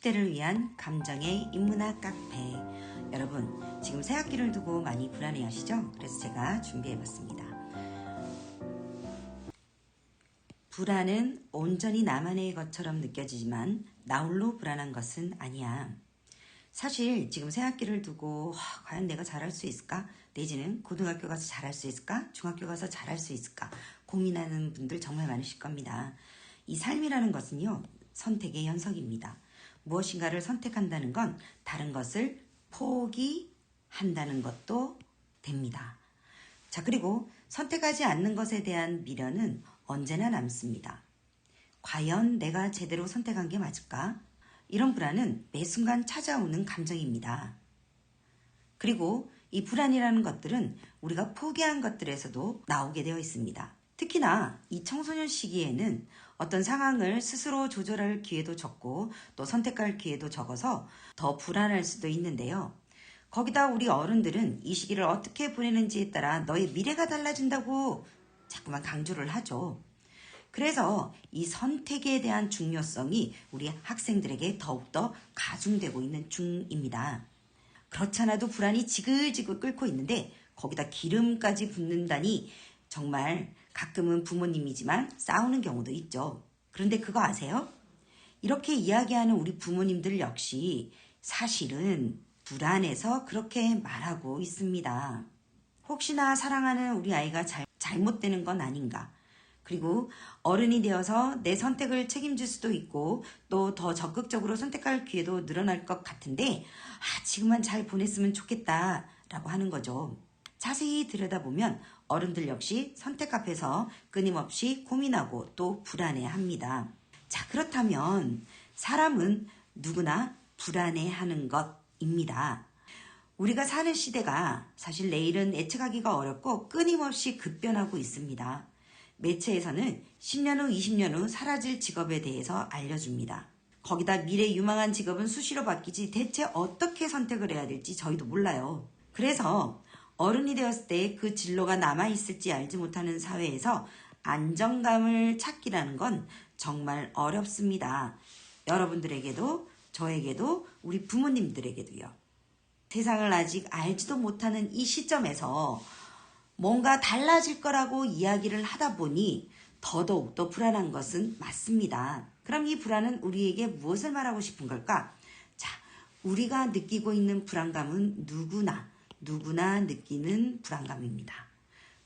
20대를 위한 감정의 인문학 카페. 여러분, 지금 새학기를 두고 많이 불안해하시죠? 그래서 제가 준비해봤습니다. 불안은 온전히 나만의 것처럼 느껴지지만 나 홀로 불안한 것은 아니야. 사실 지금 새학기를 두고 과연 내가 잘할 수 있을까? 내지는 고등학교 가서 잘할 수 있을까? 중학교 가서 잘할 수 있을까? 고민하는 분들 정말 많으실 겁니다. 이 삶이라는 것은요, 선택의 연속입니다. 무엇인가를 선택한다는 건 다른 것을 포기한다는 것도 됩니다. 자, 그리고 선택하지 않는 것에 대한 미련은 언제나 남습니다. 과연 내가 제대로 선택한 게 맞을까? 이런 불안은 매 순간 찾아오는 감정입니다. 그리고 이 불안이라는 것들은 우리가 포기한 것들에서도 나오게 되어 있습니다. 특히나 이 청소년 시기에는 어떤 상황을 스스로 조절할 기회도 적고 또 선택할 기회도 적어서 더 불안할 수도 있는데요. 거기다 우리 어른들은 이 시기를 어떻게 보내는지에 따라 너의 미래가 달라진다고 자꾸만 강조를 하죠. 그래서 이 선택에 대한 중요성이 우리 학생들에게 더욱더 가중되고 있는 중입니다. 그렇지 않아도 불안이 지글지글 끓고 있는데 거기다 기름까지 붓는다니 정말 가끔은 부모님이지만 싸우는 경우도 있죠. 그런데 그거 아세요? 이렇게 이야기하는 우리 부모님들 역시 사실은 불안해서 그렇게 말하고 있습니다. 혹시나 사랑하는 우리 아이가 잘못되는 건 아닌가? 그리고 어른이 되어서 내 선택을 책임질 수도 있고 또 더 적극적으로 선택할 기회도 늘어날 것 같은데 지금만 잘 보냈으면 좋겠다 라고 하는 거죠. 자세히 들여다보면 어른들 역시 선택 앞에서 끊임없이 고민하고 또 불안해합니다. 자, 그렇다면 사람은 누구나 불안해하는 것입니다. 우리가 사는 시대가 사실 내일은 예측하기가 어렵고 끊임없이 급변하고 있습니다. 매체에서는 10년 후, 20년 후 사라질 직업에 대해서 알려줍니다. 거기다 미래 유망한 직업은 수시로 바뀌지 대체 어떻게 선택을 해야 될지 저희도 몰라요. 그래서 어른이 되었을 때 그 진로가 남아있을지 알지 못하는 사회에서 안정감을 찾기라는 건 정말 어렵습니다. 여러분들에게도 저에게도 우리 부모님들에게도요. 세상을 아직 알지도 못하는 이 시점에서 뭔가 달라질 거라고 이야기를 하다 보니 더더욱더 불안한 것은 맞습니다. 그럼 이 불안은 우리에게 무엇을 말하고 싶은 걸까? 자, 우리가 느끼고 있는 불안감은 누구나 느끼는 불안감입니다.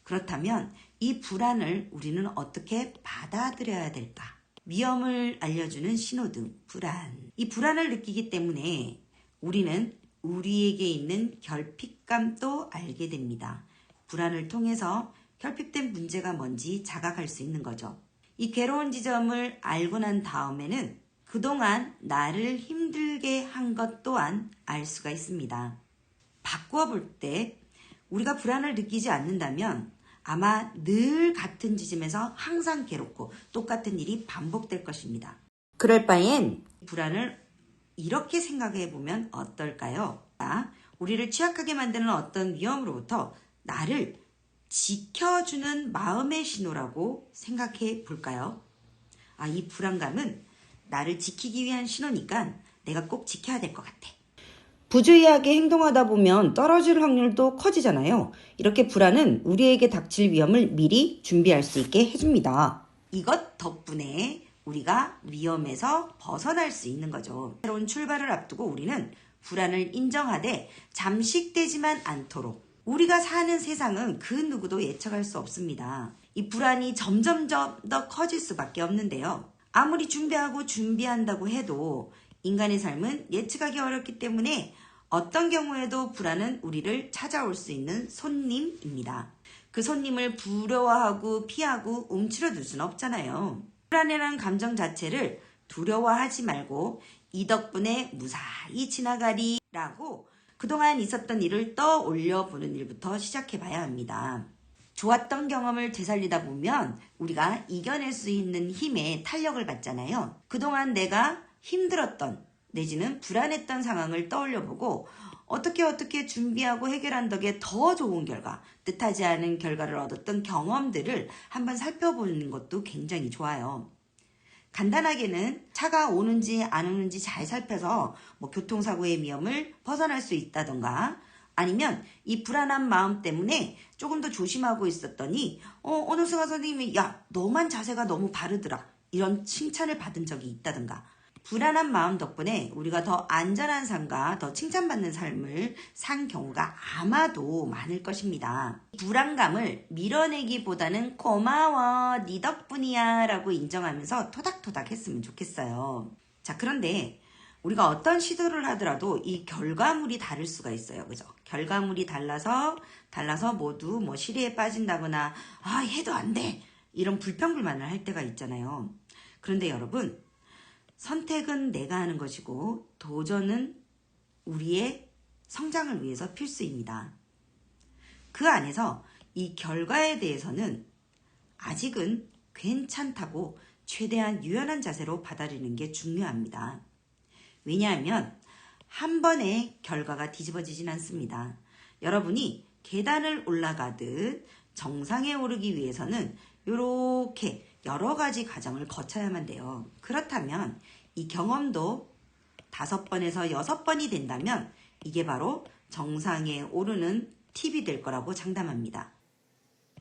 그렇다면 이 불안을 우리는 어떻게 받아들여야 될까? 위험을 알려주는 신호등, 불안. 이 불안을 느끼기 때문에 우리는 우리에게 있는 결핍감도 알게 됩니다. 불안을 통해서 결핍된 문제가 뭔지 자각할 수 있는 거죠. 이 괴로운 지점을 알고 난 다음에는 그동안 나를 힘들게 한 것 또한 알 수가 있습니다. 바꾸어 볼 때 우리가 불안을 느끼지 않는다면 아마 늘 같은 지점에서 항상 괴롭고 똑같은 일이 반복될 것입니다. 그럴 바엔 불안을 이렇게 생각해 보면 어떨까요? 우리를 취약하게 만드는 어떤 위험으로부터 나를 지켜주는 마음의 신호라고 생각해 볼까요? 이 불안감은 나를 지키기 위한 신호니까 내가 꼭 지켜야 될 것 같아. 부주의하게 행동하다 보면 떨어질 확률도 커지잖아요. 이렇게 불안은 우리에게 닥칠 위험을 미리 준비할 수 있게 해줍니다. 이것 덕분에 우리가 위험에서 벗어날 수 있는 거죠. 새로운 출발을 앞두고 우리는 불안을 인정하되 잠식되지만 않도록 우리가 사는 세상은 그 누구도 예측할 수 없습니다. 이 불안이 점점점 더 커질 수밖에 없는데요. 아무리 준비한다고 해도 인간의 삶은 예측하기 어렵기 때문에 어떤 경우에도 불안은 우리를 찾아올 수 있는 손님입니다. 그 손님을 두려워하고 피하고 움츠러들 수는 없잖아요. 불안이라는 감정 자체를 두려워하지 말고 이 덕분에 무사히 지나가리라고 그동안 있었던 일을 떠올려 보는 일부터 시작해 봐야 합니다. 좋았던 경험을 되살리다 보면 우리가 이겨낼 수 있는 힘에 탄력을 받잖아요. 그동안 내가 힘들었던 내지는 불안했던 상황을 떠올려 보고 어떻게 준비하고 해결한 덕에 더 좋은 결과, 뜻하지 않은 결과를 얻었던 경험들을 한번 살펴보는 것도 굉장히 좋아요. 간단하게는 차가 오는지 안 오는지 잘 살펴서 뭐 교통사고의 위험을 벗어날 수 있다던가, 아니면 이 불안한 마음 때문에 조금 더 조심하고 있었더니 어느 순간 선생님이 야, 너만 자세가 너무 바르더라, 이런 칭찬을 받은 적이 있다던가, 불안한 마음 덕분에 우리가 더 안전한 삶과 더 칭찬받는 삶을 산 경우가 아마도 많을 것입니다. 불안감을 밀어내기보다는 고마워, 네 덕분이야 라고 인정하면서 토닥토닥 했으면 좋겠어요. 자, 그런데 우리가 어떤 시도를 하더라도 이 결과물이 다를 수가 있어요. 그죠? 결과물이 달라서 모두 뭐 시리에 빠진다거나 해도 안 돼, 이런 불평불만을 할 때가 있잖아요. 그런데 여러분, 선택은 내가 하는 것이고 도전은 우리의 성장을 위해서 필수입니다. 그 안에서 이 결과에 대해서는 아직은 괜찮다고 최대한 유연한 자세로 받아들이는 게 중요합니다. 왜냐하면 한 번에 결과가 뒤집어지진 않습니다. 여러분이 계단을 올라가듯 정상에 오르기 위해서는 이렇게 여러 가지 과정을 거쳐야만 돼요. 그렇다면 이 경험도 5번에서 6번이 된다면 이게 바로 정상에 오르는 팁이 될 거라고 장담합니다.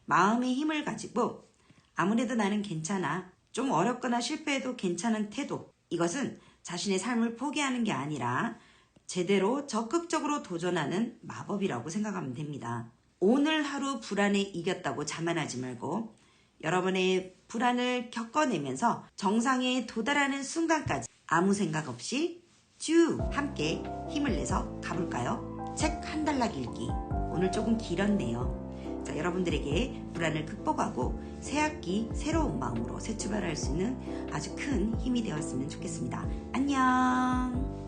마음의 힘을 가지고 아무래도 나는 괜찮아, 좀 어렵거나 실패해도 괜찮은 태도, 이것은 자신의 삶을 포기하는 게 아니라 제대로 적극적으로 도전하는 마법이라고 생각하면 됩니다. 오늘 하루 불안에 이겼다고 자만하지 말고 여러분의 불안을 겪어내면서 정상에 도달하는 순간까지 아무 생각 없이 쭉 함께 힘을 내서 가볼까요? 책 한 달락 읽기. 오늘 조금 길었네요. 자, 여러분들에게 불안을 극복하고 새학기 새로운 마음으로 새 출발할 수 있는 아주 큰 힘이 되었으면 좋겠습니다. 안녕.